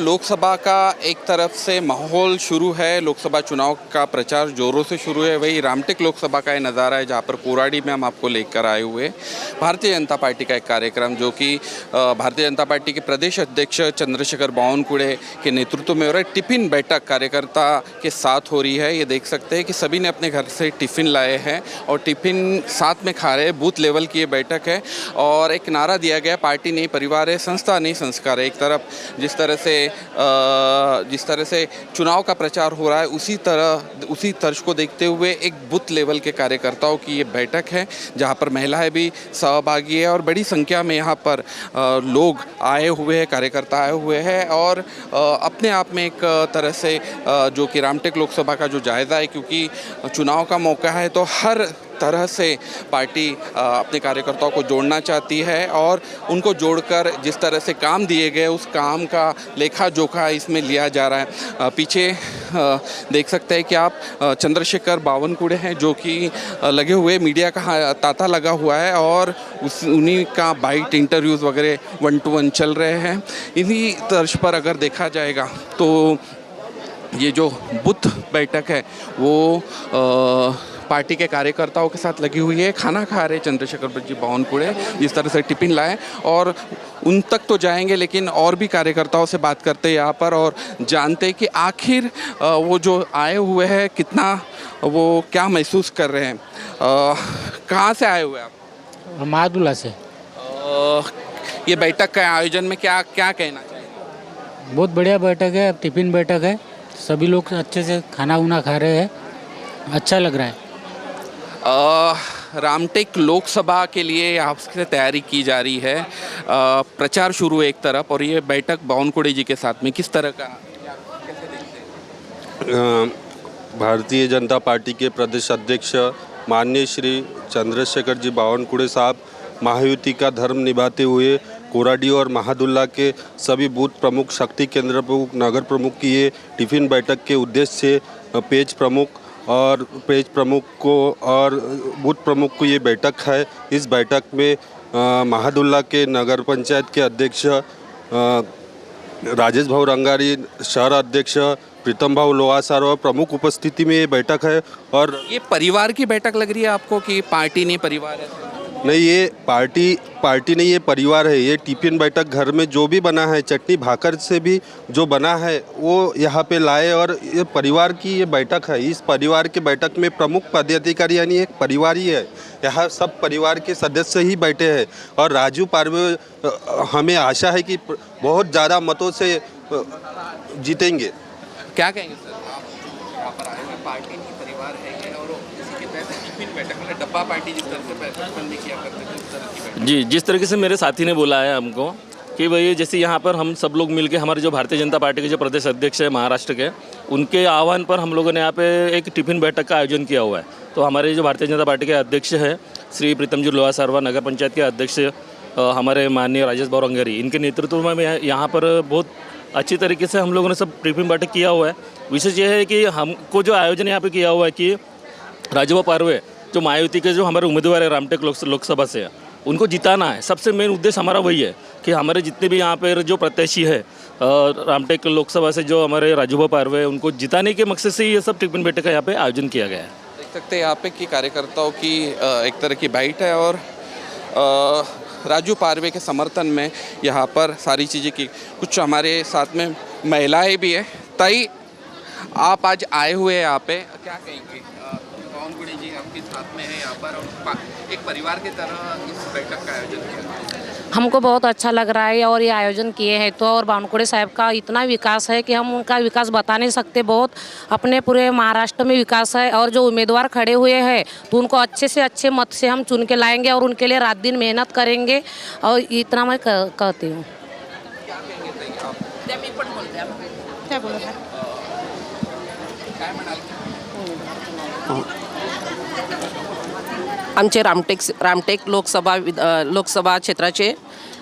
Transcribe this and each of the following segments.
लोकसभा का एक तरफ से माहौल शुरू है, लोकसभा चुनाव का प्रचार जोरों से शुरू है। वही रामटेक लोकसभा का ये नज़ारा है जहाँ पर कोराडी में हम आपको लेकर आए हुए भारतीय जनता पार्टी का एक कार्यक्रम, जो कि भारतीय जनता पार्टी के प्रदेश अध्यक्ष चंद्रशेखर बावनकुळे के नेतृत्व में हो रहा है। टिफ़िन बैठक कार्यकर्ता के साथ हो रही है। ये देख सकते हैं कि सभी ने अपने घर से टिफ़िन लाए हैं और टिफ़िन साथ में खा रहे हैं। बूथ लेवल की ये बैठक है और एक नारा दिया गया, पार्टी नहीं परिवार है, संस्था नहीं संस्कार है। एक तरफ जिस तरह से चुनाव का प्रचार हो रहा है, उसी तर्ज को देखते हुए एक बूथ लेवल के कार्यकर्ताओं की ये बैठक है जहां पर महिलाएं भी सहभागी है और बड़ी संख्या में यहां पर लोग आए हुए हैं, कार्यकर्ता आए हुए हैं। और अपने आप में एक तरह से जो कि रामटेक लोकसभा का जो जायज़ा है, क्योंकि चुनाव का मौका है तो हर तरह से पार्टी अपने कार्यकर्ताओं को जोड़ना चाहती है और उनको जोड़कर जिस तरह से काम दिए गए उस काम का लेखा जोखा इसमें लिया जा रहा है। पीछे देख सकते हैं कि आप चंद्रशेखर बावनकुळे हैं जो कि लगे हुए, मीडिया का तांता लगा हुआ है और उन्हीं का बाइट इंटरव्यूज़ वगैरह 1-to-1 चल रहे हैं। इन्हीं तर्ज पर अगर देखा जाएगा तो ये जो बूथ बैठक है वो पार्टी के कार्यकर्ताओं के साथ लगी हुई है। खाना खा रहे चंद्रशेखर जी बावनकुळे, जिस तरह से टिफ़िन लाए और उन तक तो जाएंगे, लेकिन और भी कार्यकर्ताओं से बात करते हैं यहाँ पर और जानते हैं कि आखिर वो जो आए हुए हैं कितना वो क्या महसूस कर रहे हैं। कहाँ से आए हुए हैं आप? महादुल्ला से। ये बैठक का आयोजन में क्या क्या कहना चाहिए? बहुत बढ़िया बैठक है, टिफ़िन बैठक है, सभी लोग अच्छे से खाना उना खा रहे हैं, अच्छा लग रहा है। रामटेक लोकसभा के लिए आपसे तैयारी की जा रही है, प्रचार शुरू है एक तरफ और ये बैठक बावनकुळे जी के साथ में किस तरह का कैसे देखते हैं? भारतीय जनता पार्टी के प्रदेश अध्यक्ष माननीय श्री चंद्रशेखर जी बावनकुळे साहब महायुति का धर्म निभाते हुए कोराडी और महादुल्ला के सभी बूथ प्रमुख, शक्ति केंद्र प्रमुख, नगर प्रमुख की ये टिफ़िन बैठक के उद्देश्य से पेज प्रमुख को और बूथ प्रमुख को ये बैठक है। इस बैठक में महादुल्ला के नगर पंचायत के अध्यक्ष राजेश भाऊ रंगारी, शहर अध्यक्ष प्रीतम भाऊ लोहासर और प्रमुख उपस्थिति में ये बैठक है। और ये परिवार की बैठक लग रही है आपको कि पार्टी नहीं परिवार है? नहीं, ये पार्टी नहीं, ये परिवार है। ये टिफ़िन बैठक घर में जो भी बना है, चटनी भाकर से भी जो बना है वो यहाँ पे लाए और ये परिवार की ये बैठक है। इस परिवार के बैठक में प्रमुख पदाधिकारी यानी एक परिवार ही है। यहाँ सब परिवार के सदस्य ही बैठे हैं और राजू पारवे हमें आशा है कि बहुत ज़्यादा मतों से जीतेंगे। क्या कहेंगे सर, आप यहाँ पर आए हुए, पार्टी नहीं परिवार है और इसी के तहत टिफ़िन बैठक मतलब डब्बा पार्टी जिस तरह से पैसे किया करते थे उस तरह की बैठक? जी, जिस तरीके से मेरे साथी ने बोला है हमको कि भाई जैसे यहाँ पर हम सब लोग मिलके, हमारे जो भारतीय जनता पार्टी के जो प्रदेश अध्यक्ष है महाराष्ट्र के, उनके आह्वान पर हम लोगों ने यहाँ पे एक टिफ़िन बैठक का आयोजन किया हुआ है। तो हमारे जो भारतीय जनता पार्टी के अध्यक्ष हैं श्री प्रीतम जी लोहासर, नगर पंचायत के अध्यक्ष हमारे माननीय राजेश भाऊ रंगारी, इनके नेतृत्व में यहाँ पर बहुत अच्छी तरीके से हम लोगों ने सब टिफ़िन बैठक किया हुआ है। विशेष ये है कि हमको जो आयोजन यहाँ पे किया हुआ है कि राजू पारवे जो महायुति के जो हमारे उम्मीदवार है रामटेक लोकसभा से, उनको जिताना है। सबसे मेन उद्देश्य हमारा वही है कि हमारे जितने भी यहाँ पर जो प्रत्याशी है रामटेक लोकसभा से, जो हमारे राजू पारवे, उनको जिताने के मकसद से ये सब टिफ़िन बैठक का यहाँ पे आयोजन किया गया है। देख सकते हैं यहाँ पे कि कार्यकर्ताओं की एक तरह की बाइट है और राजू पारवे के समर्थन में यहाँ पर सारी चीज़ें की। कुछ हमारे साथ में महिलाएं भी है। ताई, आप आज आए हुए हैं यहाँ पे, क्या कहेंगे? बावनकुळे जी आपके साथ में है यहाँ पर और एक परिवार की तरह इस बैठक का आयोजन किया। हमको बहुत अच्छा लग रहा है और ये आयोजन किए हैं तो, और बावनकुळे साहब का इतना विकास है कि हम उनका विकास बता नहीं सकते। बहुत अपने पूरे महाराष्ट्र में विकास है और जो उम्मीदवार खड़े हुए हैं तो उनको अच्छे से अच्छे मत से हम चुन के लाएंगे और उनके लिए रात दिन मेहनत करेंगे और इतना मैं कहती हूँ। क्या बोला था? आमचे रामटेक लोकसभा क्षेत्राचे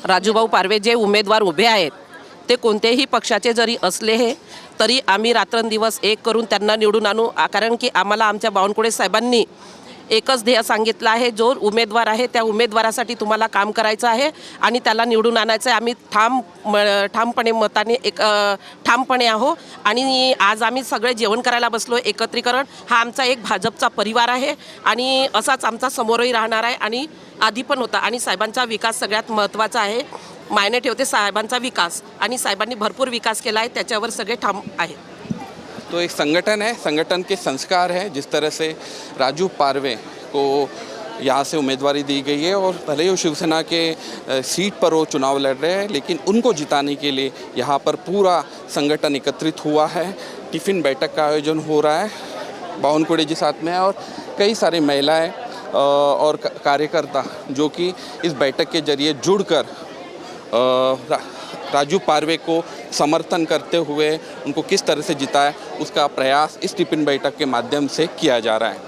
राजूभाऊ पारवे जे उमेदवार उभे आहेत ते कोणत्याही पक्षाचे जरी असले हे तरी आम्ही रात्रंदिवस एक करून त्यांना निवडून आणू, कारण की आम्हाला आमच्या बावनकुळे साहेबांनी एकच ध्येय सांगितलं आहे, जो उमेदवार आहे त्या उमेदवारासाठी तुम्हाला काम करायचं आहे आणि त्याला निवडून आणायचं आहे. आम्ही ठामपणे मताने ठामपणे आहो आणि आज आम्ही सगळे जेवण करायला बसलो. एकत्रीकरण हा आमचा एक भाजपचा परिवार आहे आणि असाच आमचा समोरही राहणार आहे आणि आधी पण होता. आणि साहेबांचा विकास सगळ्यात महत्त्वाचा आहे. मायने ठेवते साहेबांचा विकास आणि साहेबांनी भरपूर विकास केला आहे, त्याच्यावर सगळे ठाम आहेत. तो एक संगठन है, संगठन के संस्कार है. जिस तरह से राजू पारवे को यहाँ से उम्मीदवारी दी गई है और भले ही वो शिवसेना के सीट पर वो चुनाव लड़ रहे हैं, लेकिन उनको जिताने के लिए यहाँ पर पूरा संगठन एकत्रित हुआ है. टिफ़िन बैठक का आयोजन हो रहा है. बावनकुड़े जी साथ में है और कई सारी महिलाएं और कार्यकर्ता जो कि इस बैठक के जरिए जुड़कर राजू पारवे को समर्थन करते हुए उनको किस तरह से जिताए उसका प्रयास इस टिफ़िन बैठक के माध्यम से किया जा रहा है.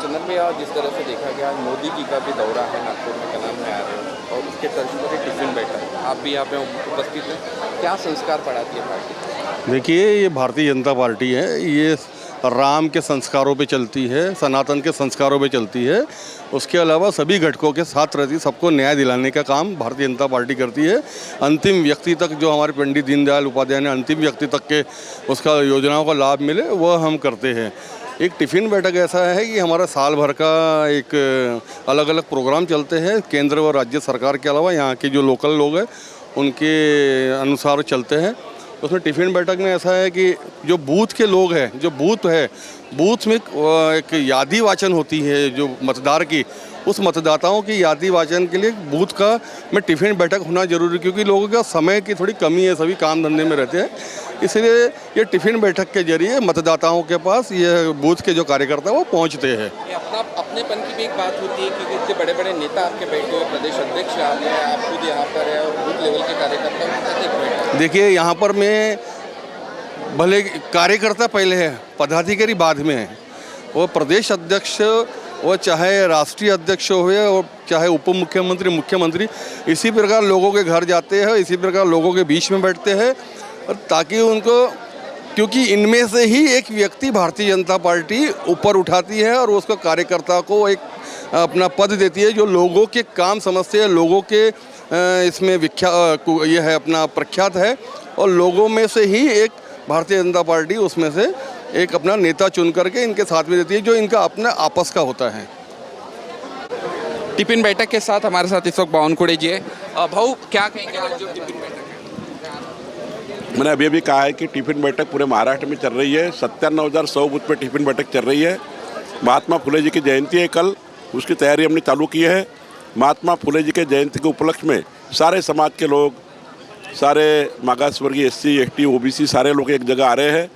चंदन भैया, जिस तरह से देखा गया मोदी जी का भी दौरा है नागपुर में, कलाम में आ रहे हैं और उसके तर्ज पर एक टिफ़िन बैठक, आप भी यहाँ पे उपस्थित हैं. क्या संस्कार पढ़ाती है पार्टी? देखिए, ये भारतीय जनता पार्टी है, ये राम के संस्कारों पे चलती है, सनातन के संस्कारों पे चलती है. उसके अलावा सभी घटकों के साथ रहती, सबको न्याय दिलाने का काम भारतीय जनता पार्टी करती है. अंतिम व्यक्ति तक, जो हमारे पंडित दीनदयाल उपाध्याय ने अंतिम व्यक्ति तक के उसका योजनाओं का लाभ मिले, वह हम करते हैं. एक टिफ़िन बैठक ऐसा है कि हमारा साल भर का एक अलग अलग प्रोग्राम चलते हैं. केंद्र और राज्य सरकार के अलावा यहाँ के जो लोकल लोग हैं उनके अनुसार चलते हैं. उसमें टिफ़िन बैठक में ऐसा है कि जो बूथ के लोग हैं, जो बूथ है, बूथ में एक यादी वाचन होती है जो मतदार की, उस मतदाताओं की यादी वाचन के लिए बूथ का में टिफ़िन बैठक होना जरूरी, क्योंकि लोगों का समय की थोड़ी कमी है, सभी काम धंधे में रहते हैं. इसलिए ये टिफ़िन बैठक के जरिए मतदाताओं के पास ये बूथ के जो कार्यकर्ता वो पहुंचते हैं. अपनेपन की भी एक बात होती है क्योंकि इतने बड़े बड़े नेता आपके बैठे हुए, प्रदेश अध्यक्ष आप हैं, आप खुद यहाँ पर है और बूथ लेवल के कार्यकर्ता के साथ एक बैठक. देखिए, यहाँ पर मैं भले कार्यकर्ता पहले है, पदाधिकारी बाद में है. वो प्रदेश अध्यक्ष, वो चाहे राष्ट्रीय अध्यक्ष हुए और चाहे उप मुख्यमंत्री, मुख्यमंत्री, इसी प्रकार लोगों के घर जाते हैं, इसी प्रकार लोगों के बीच में बैठते हैं, और ताकि उनको, क्योंकि इनमें से ही एक व्यक्ति भारतीय जनता पार्टी ऊपर उठाती है और उसको कार्यकर्ता को एक अपना पद देती है जो लोगों के काम समझते हैं, लोगों के इसमें ये है अपना प्रख्यात है, और लोगों में से ही एक भारतीय जनता पार्टी उसमें से एक अपना नेता चुन करके इनके साथ में देती है, जो इनका अपना आपस का होता है. टिफ़िन बैठक के साथ हमारे साथ इस वक्त बावनकुड़े जी है. भाऊ, क्या कहेंगे आज जो टिफ़िन बैठक है? मैंने अभी कहा है कि टिफ़िन बैठक पूरे महाराष्ट्र में चल रही है. 97,100 बूथ पे टिफ़िन बैठक चल रही है. महात्मा फुले जी की जयंती है कल, उसकी तैयारी हमने चालू की है. महात्मा फुले जी के जयंती के उपलक्ष्य में सारे समाज के लोग, सारे मागासवर्गीय SC ST OBC सारे लोग एक जगह आ रहे हैं.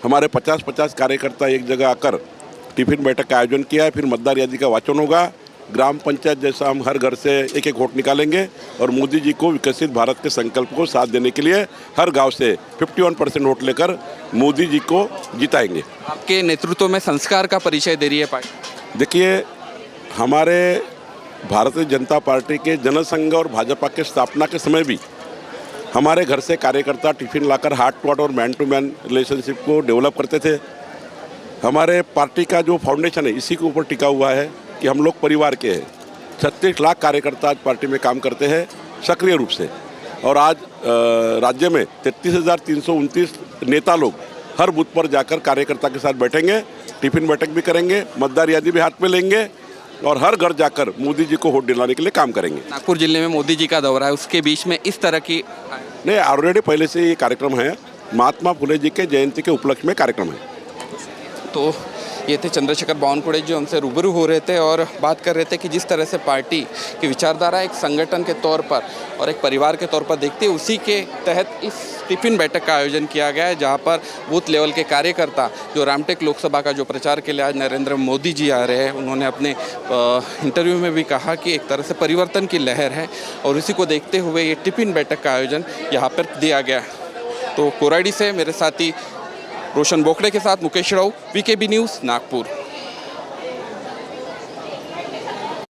हमारे 50-50 कार्यकर्ता एक जगह आकर टिफ़िन बैठक का आयोजन किया है. फिर मतदार यादी का वाचन होगा. ग्राम पंचायत जैसा हम हर घर से एक एक वोट निकालेंगे और मोदी जी को विकसित भारत के संकल्प को साथ देने के लिए हर गांव से 51% वोट लेकर मोदी जी को जिताएंगे. आपके नेतृत्व में संस्कार का परिचय दे रही है पार्टी. देखिए, हमारे भारतीय जनता पार्टी के जनसंघ और भाजपा के स्थापना के समय भी हमारे घर से कार्यकर्ता टिफ़िन लाकर हार्ट टू हार्ट और मैन टू मैन रिलेशनशिप को डेवलप करते थे. हमारे पार्टी का जो फाउंडेशन है इसी के ऊपर टिका हुआ है कि हम लोग परिवार के हैं. 36 लाख कार्यकर्ता आज पार्टी में काम करते हैं सक्रिय रूप से, और आज राज्य में 33,329 नेता लोग हर बूथ पर जाकर कार्यकर्ता के साथ बैठेंगे, टिफ़िन बैठक भी करेंगे, मतदार यादी भी हाथ में लेंगे और हर घर जाकर मोदी जी को वोट दिलाने के लिए काम करेंगे. नागपुर जिले में मोदी जी का दौरा है, उसके बीच में इस तरह की नहीं, ऑलरेडी पहले से ये कार्यक्रम है. महात्मा फुले जी के जयंती के उपलक्ष्य में कार्यक्रम है. तो ये थे चंद्रशेखर बावनकुड़े जो हमसे रूबरू हो रहे थे और बात कर रहे थे कि जिस तरह से पार्टी की विचारधारा एक संगठन के तौर पर और एक परिवार के तौर पर देखते हैं, उसी के तहत इस टिफ़िन बैठक का आयोजन किया गया है, जहां पर बूथ लेवल के कार्यकर्ता जो रामटेक लोकसभा का जो प्रचार के लिए आज नरेंद्र मोदी जी आ रहे हैं, उन्होंने अपने इंटरव्यू में भी कहा कि एक तरह से परिवर्तन की लहर है और इसी को देखते हुए ये टिफ़िन बैठक का आयोजन यहाँ पर दिया गया है. तो कोराडी से मेरे साथी रोशन बोखड़े के साथ मुकेश राव, VKB न्यूज़, नागपुर.